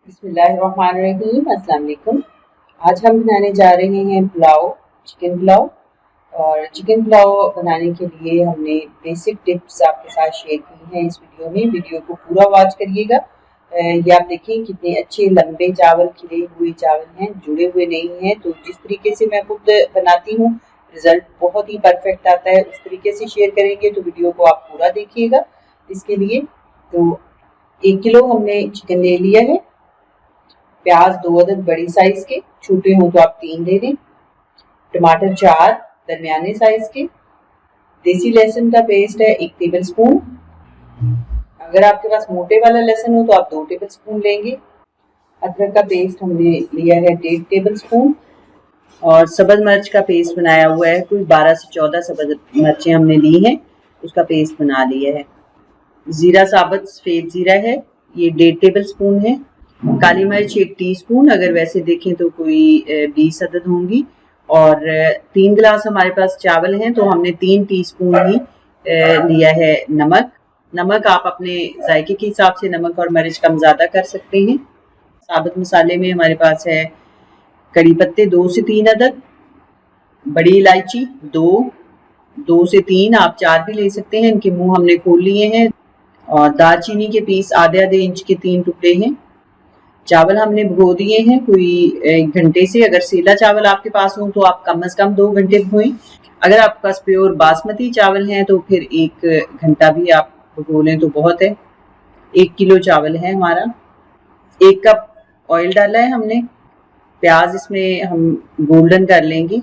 बिस्मिल्लाहिर्रहमानिर्रहीम। अस्सलाम वालेकुम। आज हम बनाने जा रहे हैं पुलाव, चिकन पुलाव। और चिकन पुलाव बनाने के लिए हमने बेसिक टिप्स आपके साथ शेयर की हैं इस वीडियो में। वीडियो को पूरा वॉच करिएगा। ये आप देखिए कितने अच्छे लंबे चावल, खिले हुए चावल हैं, जुड़े हुए नहीं हैं। तो जिस तरीके से मैं खुद बनाती हूँ रिजल्ट बहुत ही परफेक्ट आता है, उस तरीके से शेयर करेंगे। तो वीडियो को आप पूरा देखिएगा। इसके लिए तो 1 किलो हमने चिकन ले लिया है। प्याज 2 अदद बड़ी साइज के, छोटे हो तो आप 3 ले लें। टमाटर 4 दरमियाने साइज के। देसी लहसुन का पेस्ट है 1 टेबल स्पून। अगर आपके पास मोटे वाला लहसुन हो तो आप 2 टेबल स्पून लेंगे। अदरक का पेस्ट हमने लिया है 1.5 टेबल स्पून। और सब्ज मिर्च का पेस्ट बनाया हुआ है, कोई 12 से 14 सब्ज मिर्चें हमने ली हैं, उसका पेस्ट बना लिया है। जीरा साबुत सफ़ेद जीरा है, ये 1.5 टेबल स्पून है। काली मिर्च 1 टीस्पून, अगर वैसे देखें तो कोई 20 अदद होंगी। और 3 गिलास हमारे पास चावल हैं, तो हमने 3 टीस्पून ही लिया है नमक। नमक आप अपने जायके के हिसाब से नमक और मिर्च कम ज़्यादा कर सकते हैं। साबुत मसाले में हमारे पास है कड़ी पत्ते 2 से 3 अदद, बड़ी इलायची 2 से 3, आप 4 भी ले सकते हैं, इनके मुंह हमने खोल लिए हैं। और दालचीनी के पीस आधे इंच के 3 टुकड़े हैं। चावल हमने भिगो दिए हैं कोई 1 घंटे से। अगर सेला चावल आपके पास हो तो आप कम से कम 2 घंटे भिगोएं। अगर आपके पास प्योर बासमती चावल हैं तो फिर 1 घंटा भी आप भिगो लें तो बहुत है। 1 किलो चावल है हमारा। 1 कप ऑयल डाला है हमने। प्याज इसमें हम गोल्डन कर लेंगे।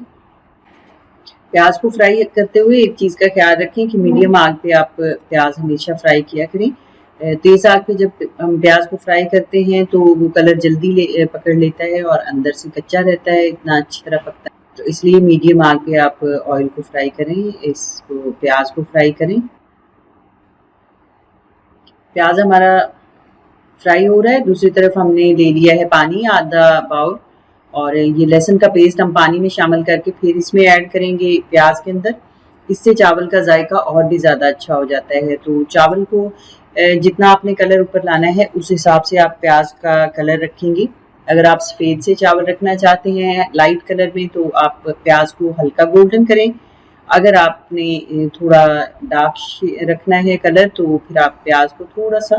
प्याज को फ्राई करते हुए एक चीज़ का ख्याल रखें कि मीडियम आग पे आप प्याज हमेशा फ्राई किया करें। तेज आग पे जब हम प्याज को फ्राई करते हैं तो वो कलर जल्दी पकड़ लेता है और अंदर से कच्चा रहता है, इतना अच्छी तरह पकता है। तो इसलिए मीडियम आग पे आप ऑयल को फ्राई करें, इसको प्याज को फ्राई करें। प्याज हमारा फ्राई हो रहा है। दूसरी तरफ हमने ले लिया है पानी आधा बाउल, और ये लहसुन का पेस्ट हम पानी में शामिल करके फिर इसमें ऐड करेंगे प्याज के अंदर। इससे चावल का जायका और भी ज़्यादा अच्छा हो जाता है। तो चावल को जितना आपने कलर ऊपर लाना है उस हिसाब से आप प्याज का कलर रखेंगे। अगर आप सफ़ेद से चावल रखना चाहते हैं लाइट कलर में तो आप प्याज को हल्का गोल्डन करें। अगर आपने थोड़ा डार्क रखना है कलर तो फिर आप प्याज को थोड़ा सा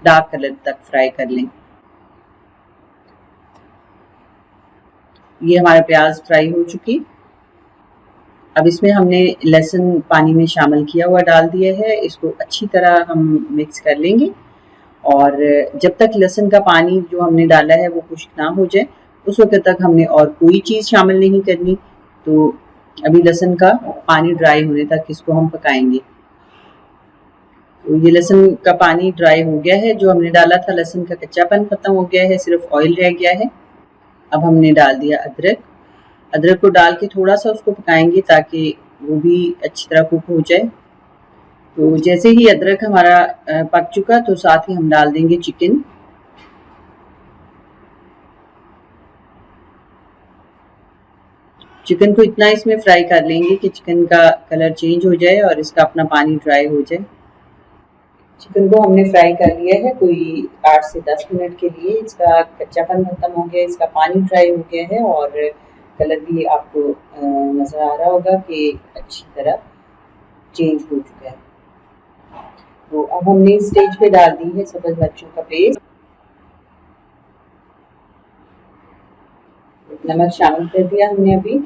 डार्क कलर तक फ्राई कर लें। ये हमारा प्याज फ्राई हो चुकी। अब इसमें हमने लहसुन पानी में शामिल किया हुआ डाल दिया है, इसको अच्छी तरह हम मिक्स कर लेंगे। और जब तक लहसुन का पानी जो हमने डाला है वो खुश्क ना हो जाए उस वक्त तक हमने और कोई चीज़ शामिल नहीं करनी। तो अभी लहसुन का पानी ड्राई होने तक इसको हम पकाएंगे। तो ये लहसुन का पानी ड्राई हो गया है, जो हमने डाला था लहसुन का कच्चापन खत्म हो गया है, सिर्फ ऑयल रह गया है। अब हमने डाल दिया अदरक। अदरक को डाल के थोड़ा सा उसको पकाएंगे ताकि वो भी अच्छी तरह कुक हो जाए। तो जैसे ही अदरक हमारा पक चुका तो साथ ही हम डाल देंगे चिकन। चिकन को इतना इसमें फ्राई कर लेंगे कि चिकन का कलर चेंज हो जाए और इसका अपना पानी ड्राई हो जाए। चिकन को हमने फ्राई कर लिया है कोई 8 से 10 मिनट के लिए। इसका कच्चापन खत्म हो गया, इसका पानी ड्राई हो गया है और कलर भी आपको नज़र आ रहा होगा कि अच्छी तरह चेंज हो चुका है। तो अब हमने इस स्टेज पे डाल दी है सब्ज मिर्चों का पेस्ट। नमक शामिल कर दिया हमने अभी।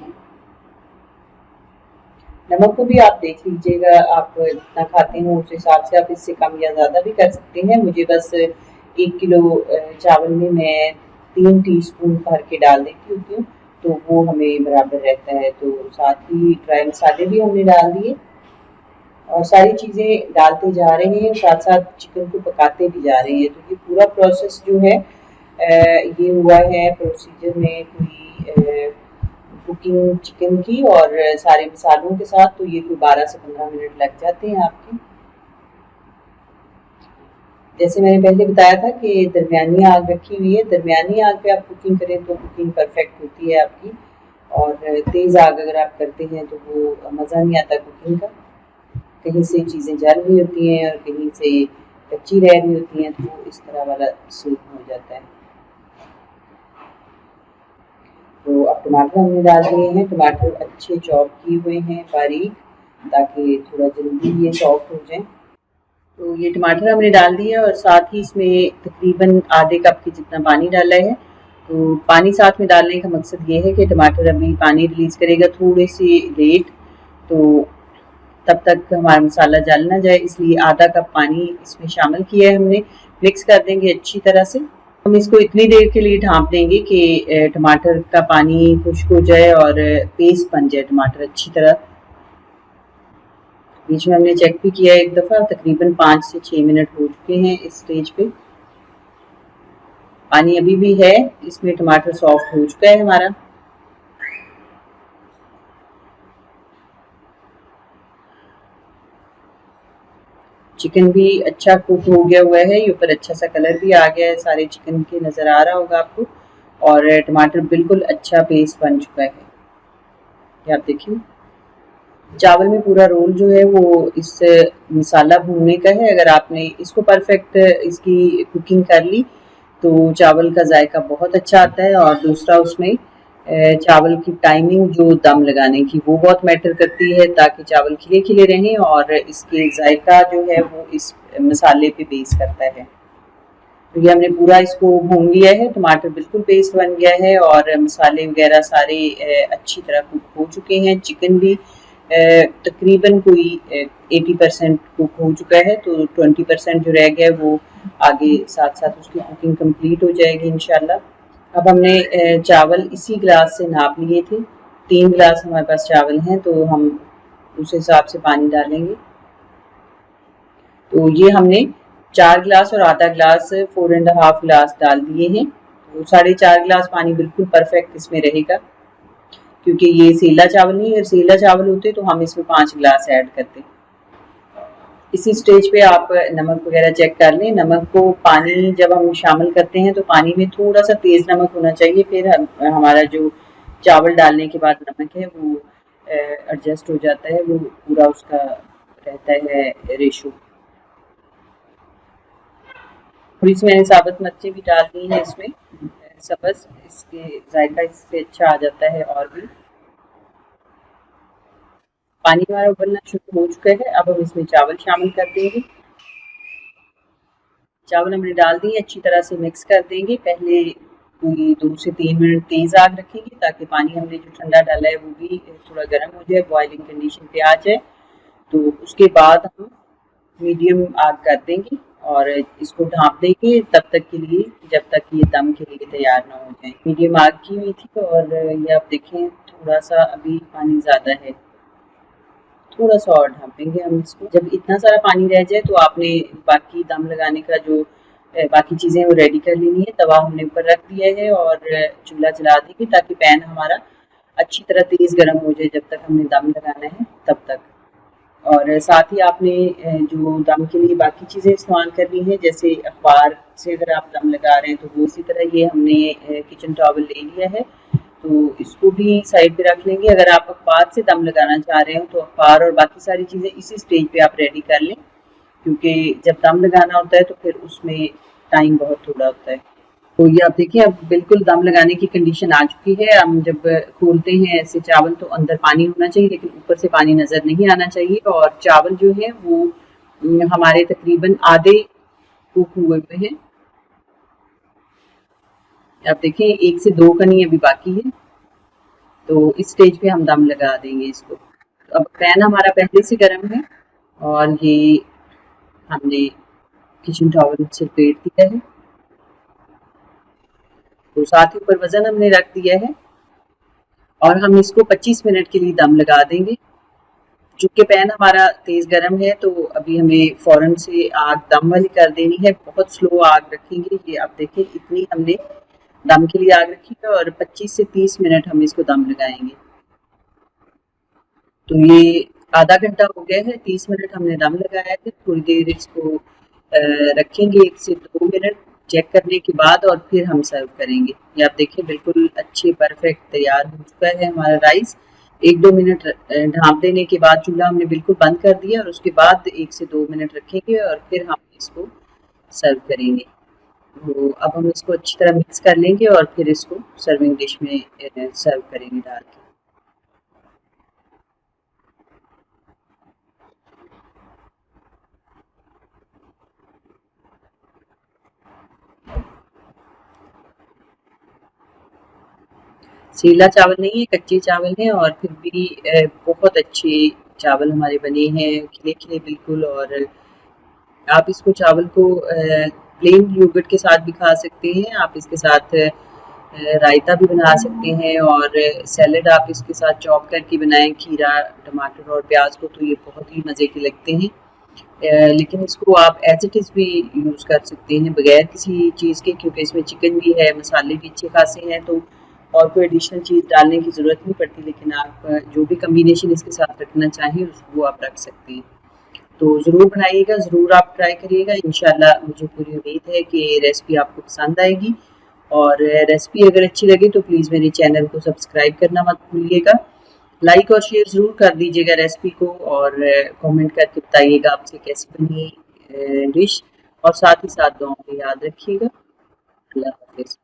नमक को भी आप देख लीजिएगा, आप जितना खाते हो उस हिसाब से आप इससे कम या ज़्यादा भी कर सकते हैं। मुझे बस 1 किलो चावल में मैं 3 टीस्पून भर के डाल देती होती हूँ, तो वो हमें बराबर रहता है। तो साथ ही ड्राई मसाले भी हमने डाल दिए और सारी चीज़ें डालते जा रहे हैं, साथ साथ चिकन को पकाते भी जा रहे हैं। तो ये पूरा प्रोसेस जो है ये हुआ है प्रोसीजर में कोई कुकिंग चिकन की और सारे मसालों के साथ, तो ये कोई 12 से 15 मिनट लग जाते हैं आपके। जैसे मैंने पहले बताया था कि दरमियानी आग रखी हुई है, दरमियानी आग पे आप कुकिंग करें तो कुकिंग परफेक्ट होती है आपकी। और तेज़ आग अगर आप करते हैं तो वो मज़ा नहीं आता कुकिंग का। कहीं से चीज़ें जल रही होती हैं और कहीं से कच्ची रह रही होती हैं, तो वो इस तरह वाला सीन हो जाता है। अब टमाटर हमने डाल दिए हैं। टमाटर अच्छे चॉप किए हुए हैं बारीक, ताकि थोड़ा जल्दी ये सॉफ्ट हो जाए। तो ये टमाटर हमने डाल दिया और साथ ही इसमें तकरीबन आधे कप के जितना पानी डाला है। तो पानी साथ में डालने का मकसद ये है कि टमाटर अभी पानी रिलीज़ करेगा थोड़े से लेट, तो तब तक हमारा मसाला जल ना जाए, इसलिए आधा कप पानी इसमें शामिल किया है हमने। मिक्स कर देंगे अच्छी तरह से। हम इसको इतनी देर के लिए ढाँप देंगे कि टमाटर का पानी खुश्क हो जाए और पेस्ट बन जाए टमाटर अच्छी तरह। बीच में हमने चेक भी किया एक दफ़ा, तकरीबन 5 से 6 मिनट हो चुके हैं इस स्टेज पे। पानी अभी भी है इसमें, टमाटर सॉफ्ट हो चुका है हमारा। चिकन भी अच्छा कुक हो गया हुआ है, ये ऊपर अच्छा सा कलर भी आ गया है सारे चिकन के, नज़र आ रहा होगा आपको। और टमाटर बिल्कुल अच्छा पेस्ट बन चुका है, ये आप देखिए। चावल में पूरा रोल जो है वो इस मसाला भूनने का है। अगर आपने इसको परफेक्ट इसकी कुकिंग कर ली तो चावल का जायका बहुत अच्छा आता है। और दूसरा उसमें चावल की टाइमिंग जो दम लगाने की वो बहुत मैटर करती है, ताकि चावल खिले खिले रहें और इसके जायका जो है वो इस मसाले पे बेस करता है। तो ये हमने पूरा इसको भून लिया है, टमाटर बिल्कुल पेस्ट बन गया है और मसाले वगैरह सारे अच्छी तरह कुक हो चुके हैं। चिकन भी तकरीबन कोई 80% कुक हो चुका है, तो 20% जो रह गया है वो आगे साथ साथ उसकी कुकिंग कंप्लीट हो जाएगी इंशाल्लाह। अब हमने चावल इसी गिलास से नाप लिए थे, 3 गिलास हमारे पास चावल हैं, तो हम उस हिसाब से पानी डालेंगे। तो ये हमने 4 गिलास और आधा गिलास 4.5 गिलास डाल दिए हैं। तो 4.5 गिलास पानी बिल्कुल परफेक्ट इसमें रहेगा, क्योंकि ये सेला चावल नहीं, अगर सेला चावल होते तो हम इसमें 5 गिलास ऐड करते। इसी स्टेज पे आप नमक वगैरह चेक कर लें। नमक को पानी जब हम शामिल करते हैं तो पानी में थोड़ा सा तेज़ नमक होना चाहिए, फिर हमारा जो चावल डालने के बाद नमक है वो एडजस्ट हो जाता है, वो पूरा उसका रहता है रेशो। थोड़ी सी मैंने साबुत मिर्चें भी डाल दी हैं इसमें, सबस, इसके जायका इससे अच्छा आ जाता है। और भी पानी हमारा उबलना शुरू हो चुका है। अब हम इसमें चावल शामिल कर देंगे। चावल हमने डाल दिए, अच्छी तरह से मिक्स कर देंगे। पहले कोई 2 से 3 मिनट तेज़ आग रखेंगे, ताकि पानी हमने जो ठंडा डाला है वो भी थोड़ा गर्म हो जाए, बॉइलिंग कंडीशन पे आ जाए। तो उसके बाद हम मीडियम आग कर देंगे और इसको ढाँप देंगे तब तक के लिए, जब तक ये दम के लिए तैयार ना हो जाए। मीडियम आग की हुई थी और ये आप देखें थोड़ा सा अभी पानी ज़्यादा है, थोड़ा सा और ढाँपेंगे हम इसको। जब इतना सारा पानी रह जाए तो आपने बाकी दम लगाने का जो बाकी चीज़ें वो रेडी कर लेनी है। तवा हमने ऊपर रख दिया है और चूल्हा जला देंगे, ताकि पैन हमारा अच्छी तरह तेज़ गर्म हो जाए जब तक हमने दम लगाना है तब तक। और साथ ही आपने जो दम के लिए बाकी चीज़ें इस्तेमाल करनी है, जैसे अखबार से अगर आप दम लगा रहे हैं तो वो इसी तरह ये हमने किचन टॉवल ले लिया है, तो इसको भी साइड पे रख लेंगे। अगर आप अखबार से दम लगाना चाह रहे हो तो अखबार और बाकी सारी चीज़ें इसी स्टेज पे आप रेडी कर लें, क्योंकि जब दम लगाना होता है तो फिर उसमें टाइम बहुत थोड़ा होता है। तो ये आप देखिए अब बिल्कुल दम लगाने की कंडीशन आ चुकी है। हम जब खोलते हैं ऐसे चावल तो अंदर पानी होना चाहिए, लेकिन ऊपर से पानी नज़र नहीं आना चाहिए। और चावल जो है वो हमारे तकरीबन आधे कुक हुए हुए हैं। आप देखें 1 से 2 कनी अभी बाकी है, तो इस स्टेज पे हम दम लगा देंगे इसको। अब पैन हमारा पहले से गर्म है और ये हमने किचन टॉवल से लपेट दिया है, तो साथ ही ऊपर वजन हमने रख दिया है और हम इसको 25 मिनट के लिए दम लगा देंगे। चूंकि पैन हमारा तेज़ गर्म है तो अभी हमें फ़ौरन से आग दम वाली कर देनी है, बहुत स्लो आग रखेंगे। ये आप देखें इतनी हमने दम के लिए आग रखी है और 25 से 30 मिनट हम इसको दम लगाएंगे। तो ये आधा घंटा हो गया है, 30 मिनट हमने दम लगाया है। थोड़ी देर इसको रखेंगे 1 से 2 मिनट चेक करने के बाद, और फिर हम सर्व करेंगे। ये आप देखिए बिल्कुल अच्छे परफेक्ट तैयार हो चुका है हमारा राइस। 1-2 मिनट ढाँप देने के बाद चूल्हा हमने बिल्कुल बंद कर दिया और उसके बाद 1 से 2 मिनट रखेंगे और फिर हम इसको सर्व करेंगे। तो अब हम इसको अच्छी तरह मिक्स कर लेंगे और फिर इसको सर्विंग डिश में सर्व करेंगे डाल के। सीला चावल नहीं है, कच्चे चावल हैं और फिर भी बहुत अच्छे चावल हमारे बने हैं, खिले खिले बिल्कुल। और आप इसको चावल को प्लेन योगर्ट के साथ भी खा सकते हैं, आप इसके साथ रायता भी बना सकते हैं और सैलेड आप इसके साथ चॉप करके बनाएं खीरा टमाटर और प्याज को, तो ये बहुत ही मज़े के लगते हैं। लेकिन इसको आप एज इट इज़ भी यूज़ कर सकते हैं बगैर किसी चीज़ के, क्योंकि इसमें चिकन भी है, मसाले भी अच्छे खासे हैं, तो और कोई एडिशनल चीज़ डालने की ज़रूरत नहीं पड़ती। लेकिन आप जो भी कम्बिनेशन इसके साथ रखना चाहें वो आप रख सकते हैं। तो ज़रूर बनाइएगा, ज़रूर आप ट्राई करिएगा। इंशाल्लाह मुझे पूरी उम्मीद है कि रेसिपी आपको पसंद आएगी। और रेसिपी अगर अच्छी लगे तो प्लीज़ मेरे चैनल को सब्सक्राइब करना मत भूलिएगा। लाइक और शेयर ज़रूर कर दीजिएगा रेसिपी को, और कमेंट करके बताइएगा आपसे कैसी बनी डिश, और साथ ही साथ दुआओं में याद रखिएगा। अल्लाह हाफ़िज़।